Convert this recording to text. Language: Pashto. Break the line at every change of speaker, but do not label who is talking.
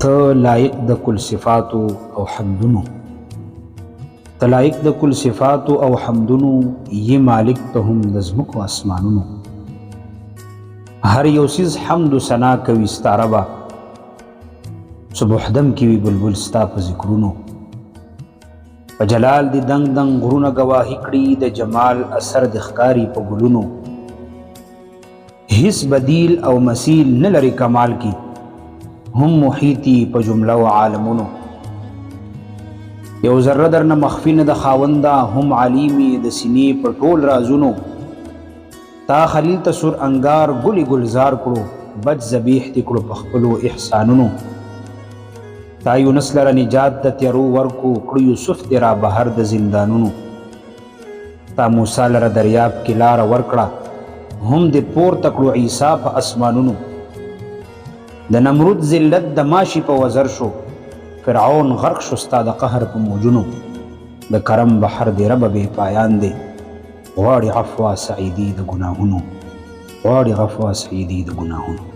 ته لایق د کل صفاتو او حمدونو، ته لایق د کل صفاتو او حمدونو، یې مالک ته هم د ځمکو اسمانونو. هر یو څیز حمد و ثنا کوي ستا ربه، صبح دم کې وي بلبل ستا په ذکرونو. په جلال دي دنګ دنګ غرونه ګواهي کړي، د جمال اثر د ښکاري په ګلونو. هیڅ بدیل او مثیل نه لري کمال کی، هم محیطی په جمله و عالمونو. یو ذره درنه مخفي نه د خاونده، هم علیمی د سینې په ټول رازونو. تا خلیل ته سور انګار ګلی ګلزار کړو، بچ ذبیح دې کړو په خپلو احسانونو. تا یونس لره نجات د تیارو ورکو، کړو یوسف دې را بهر د زندانونو. تا موسی لره دریاب کې لاره ورکړه، هم دې پورته کړو عیسی په اسمانونو. د نمرود ذلت د ماشي په وزر شو، فرعون غرق شو ستا د قهر په موجونو. د کرم بحر دې رب بې پایان دی، غواړي عفو سعیدي د ګناهونو، غواړي عفو سعیدي د ګناهونو.